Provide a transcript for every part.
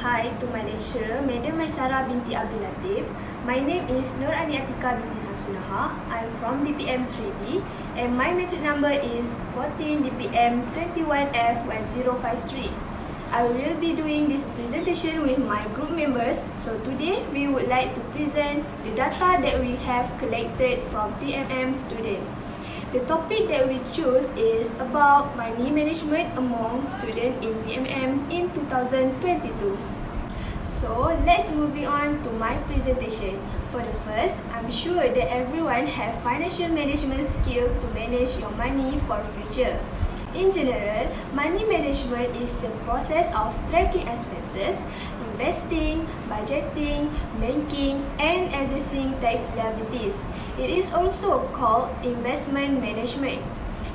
hi to my lecturer, Madam Maisara binti Abdul Latif. My name is Nur Ani Atika binti Samsunaha. I'm from DPM 3B and my metric number is 14 DPM 21F1053. I will be doing this presentation with my group members. So today we would like to present the data that we have collected from PMM students. The topic that we choose is about money management among students in PMM in 2022. So let's move on to my presentation. For the first, I'm sure that everyone have financial management skill to manage your money for future. In general, money management is the process of tracking expenses, investing, budgeting, banking, and assessing tax liabilities. It is also called investment management.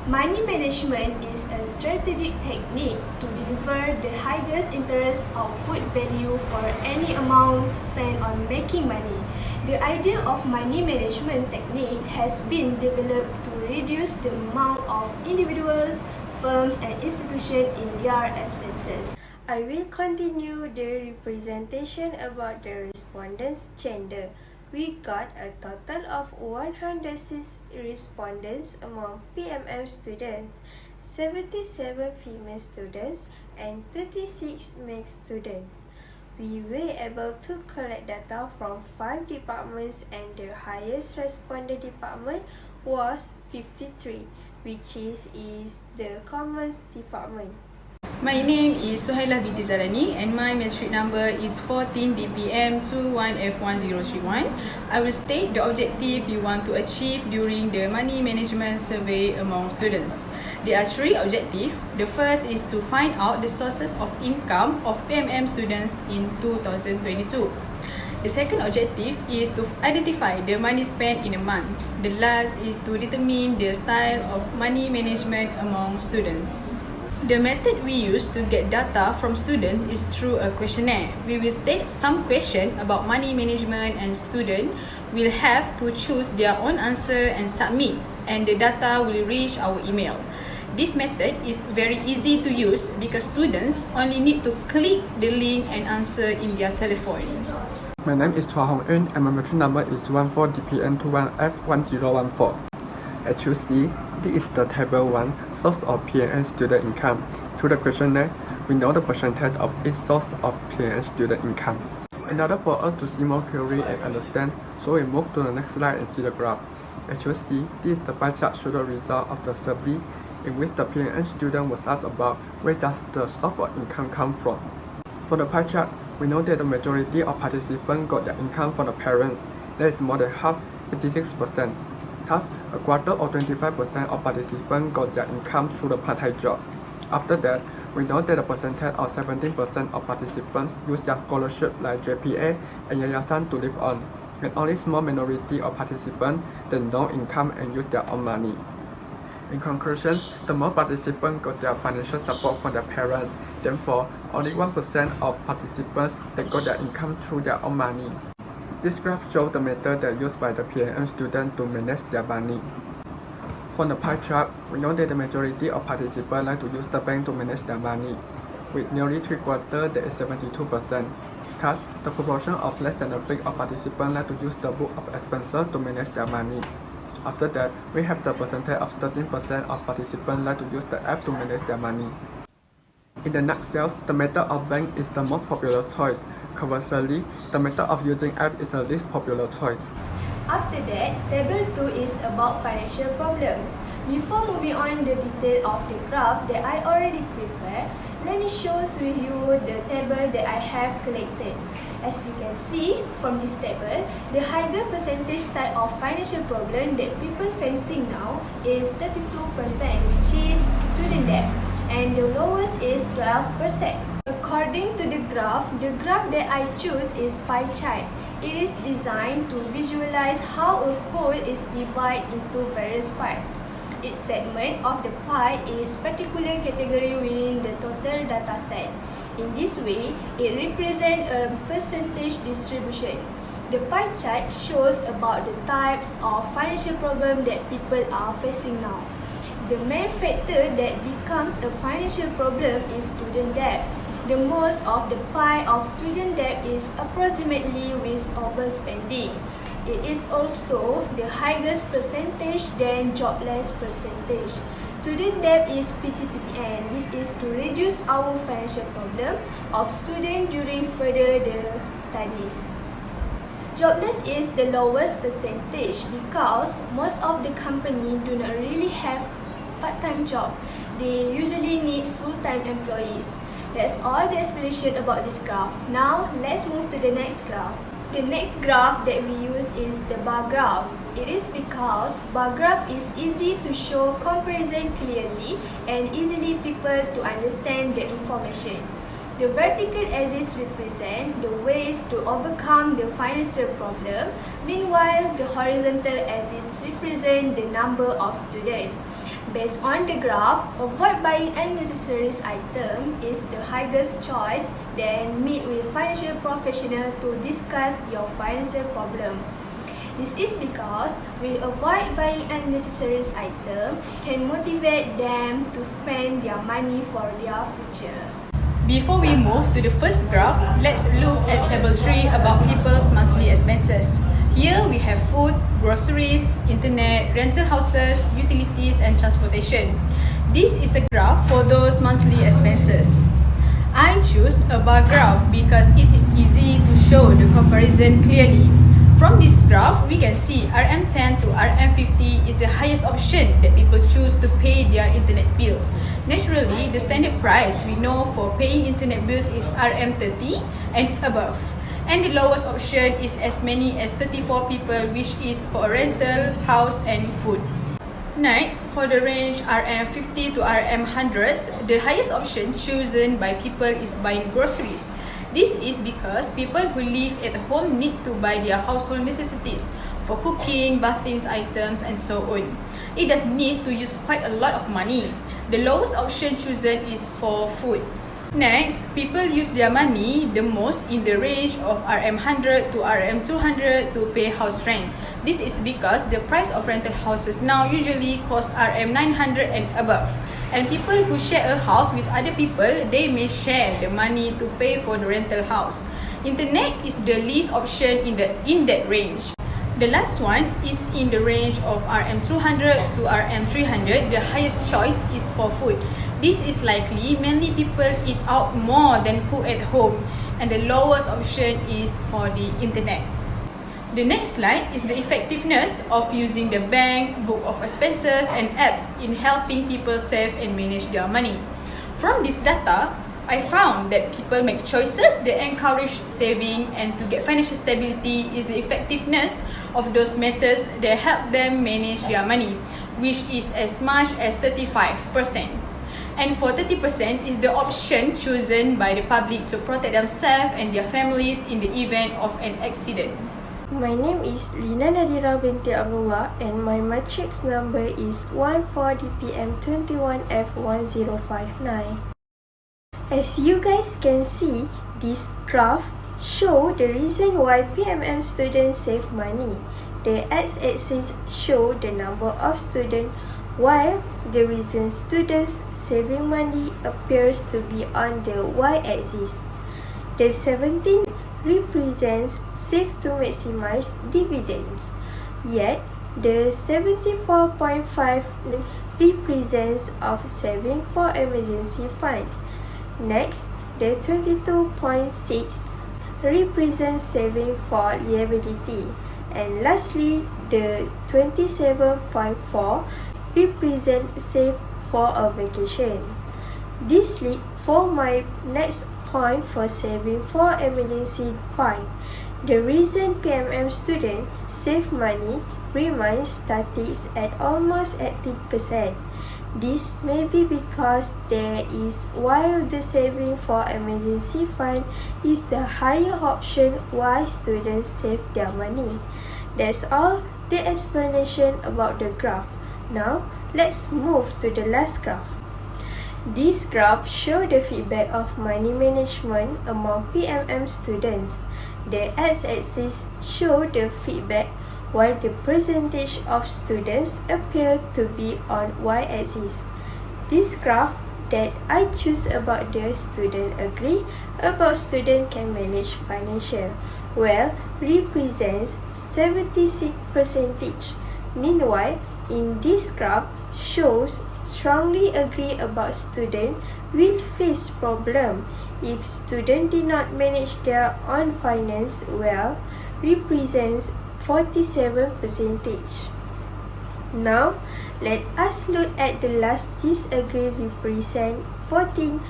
Money management is a strategic technique to deliver the highest interest output value for any amount spent on making money. The idea of money management technique has been developed to reduce the amount of individuals, firms and institutions in their expenses. I will continue the representation about the respondents' gender. We got a total of 106 respondents among PMM students, 77 female students and 36 male students. We were able to collect data from 5 departments and the highest responded department was 53. which is the commerce department. My name is Suhaila binti Zalani and my metric number is 14 DPM 21F1031. I will state the objective we want to achieve during the money management survey among students. There are 3 objectives. The first is to find out the sources of income of PMM students in 2022. The second objective is to identify the money spent in a month. The last is to determine the style of money management among students. The method we use to get data from students is through a questionnaire. We will state some questions about money management and students will have to choose their own answer and submit, and the data will reach our email. This method is very easy to use because students only need to click the link and answer in their telephone. My name is Chua Hong Eun and my metric number is 14DPN21F1014. As you see, this is the table 1, source of PMM student income. Through the questionnaire, we know the percentage of each source of PMM student income. In order for us to see more clearly and understand, so we move to the next slide and see the graph. As you see, this is the pie chart show the result of the survey in which the PMM student was asked about where does the source of income come from. For the pie chart, we know that the majority of participants got their income from the parents. That is more than half, 56%. Thus, a quarter or 25% of participants got their income through the part-time job. After that, we know that the percentage of 17% of participants use their scholarship like JPA and Yayasan to live on, and only small minority of participants that no income and use their own money. In conclusion, the more participants got their financial support from their parents, therefore, only 1% of participants that got their income through their own money. This graph shows the method that used by the PMM students to manage their money. From the pie chart, we know that the majority of participants like to use the bank to manage their money. With nearly 3/4, that is 72%. Thus, the proportion of less than a third of participants like to use the book of expenses to manage their money. After that, we have the percentage of 13% of participants like to use the app to manage their money. In the nutshell, the method of bank is the most popular choice. Conversely, the method of using app is the least popular choice. After that, table 2 is about financial problems. Before moving on the detail of the graph that I already prepared, let me show with you the table that I have collected. As you can see from this table, the higher percentage type of financial problem that people facing now is 32%, which is student debt, and the lowest is 12%. According to the graph that I choose is pie chart. It is designed to visualize how a whole is divided into various parts. Each segment of the pie is particular category within the total data set. In this way, it represents a percentage distribution. The pie chart shows about the types of financial problems that people are facing now. The main factor that becomes a financial problem is student debt. the most of the pie of student debt is approximately with overspending. It is also the highest percentage than jobless percentage. Student debt is PTPTN. This is to reduce our financial problem of students during further the studies. Jobless is the lowest percentage because most of the company do not really have part-time job. They usually need full-time employees. That's all the explanation about this graph. Now, let's move to the next graph. The next graph that we use is the bar graph. It is because bar graph is easy to show comparison clearly and easily people to understand the information. The vertical axis represent the ways to overcome the financial problem. Meanwhile, the horizontal axis represent the number of students. Based on the graph, avoid buying unnecessary item is the highest choice. Then meet with financial professional to discuss your financial problem. This is because we avoid buying unnecessary item can motivate them to spend their money for their future. Before we move to the first graph, let's look at table 3 about people's monthly expenses. Here we have food, groceries, internet, rental houses, utilities and transportation. This is a graph for those monthly expenses. I choose a bar graph because it is easy to show the comparison clearly. From this graph, we can see RM10 to RM50 is the highest option that people choose to pay their internet bill. Naturally, the standard price we know for paying internet bills is RM30 and above. And the lowest option is as many as 34 people, which is for rental, house and food. Next, for the range RM50 to RM100s, the highest option chosen by people is buying groceries. This is because people who live at home need to buy their household necessities for cooking, bathing items and so on. It does need to use quite a lot of money. The lowest option chosen is for food. Next, people use their money the most in the range of RM100 to RM200 to pay house rent. This is because the price of rental houses now usually cost RM900 and above. And people who share a house with other people, they may share the money to pay for the rental house. Internet is the least option in that range. The last one is in the range of RM200 to RM300. The highest choice is for food. This is likely mainly people eat out more than cook at home, and the lowest option is for the internet. The next slide is the effectiveness of using the bank, book of expenses and apps in helping people save and manage their money. From this data, I found that people make choices that encourage saving, and to get financial stability is the effectiveness of those methods that help them manage their money, which is as much as 35%. And for 30% is the option chosen by the public to protect themselves and their families in the event of an accident. My name is Lina Nadira binti Abdullah and my matrix number is 14DPM21F1059. As you guys can see, this graph show the reason why PMM students save money. The x-axis show the number of students, while the reason students saving money appears to be on the y-axis. The 17 represents save to maximize dividends, yet the 74.5 represents of saving for emergency fund. Next, the 22.6 represents saving for liability, and lastly, the 27.4 represent save for a vacation. This lead for my next point for saving for emergency fund. The reason PMM students save money remains static at almost 80%. This may be because there is, while the saving for emergency fund is the higher option why students save their money. That's all the explanation about the graph. Now, let's move to the last graph. This graph shows the feedback of money management among PMM students. The x-axis shows the feedback, while the percentage of students appear to be on y-axis. This graph that I choose about the student agree about student can manage financial well represents 76%. Meanwhile, in this graph shows strongly agree about student will face problem if student did not manage their own finance well represents 47%. Now, let us look at the last disagree represent 14%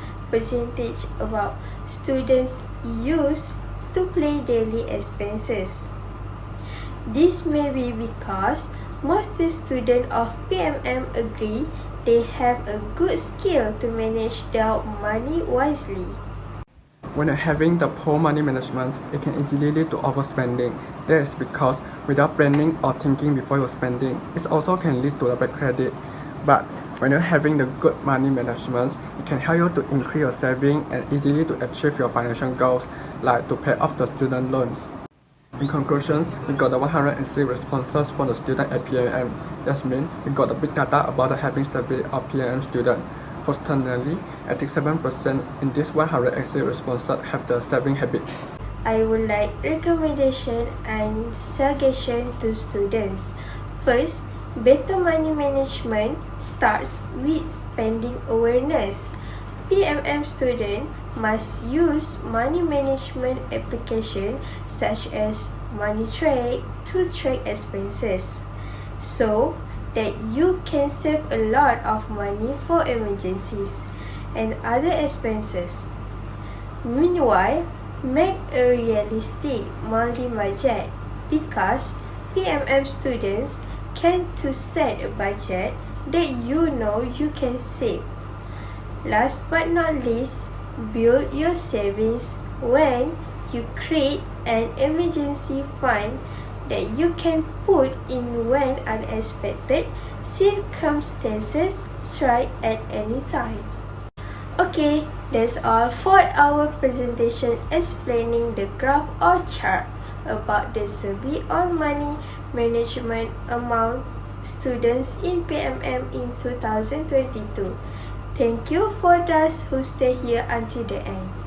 about students use to pay daily expenses. This may be because most students of PMM agree they have a good skill to manage their money wisely. When having the poor money management, it can easily lead to overspending. That is because without planning or thinking before you're spending, it also can lead to a bad credit. But when you're having the good money management, it can help you to increase your saving and easily to achieve your financial goals, like to pay off the student loans. In conclusion, we got the 106 responses from the student at PMM. That means we got the big data about the having saving of PMM student. Fortunately, 87% in this 106 responses have the saving habit. I would like recommendation and suggestion to students. First, better money management starts with spending awareness. PMM students must use money management application such as MoneyTrack to track expenses, so that you can save a lot of money for emergencies and other expenses. Meanwhile, make a realistic monthly budget because PMM students can to set a budget that you know you can save. Last but not least, build your savings when you create an emergency fund that you can put in when unexpected circumstances strike at any time. Okay, that's all for our presentation explaining the graph or chart about the survey on money management among students in PMM in 2022. Thank you for those who stay here until the end.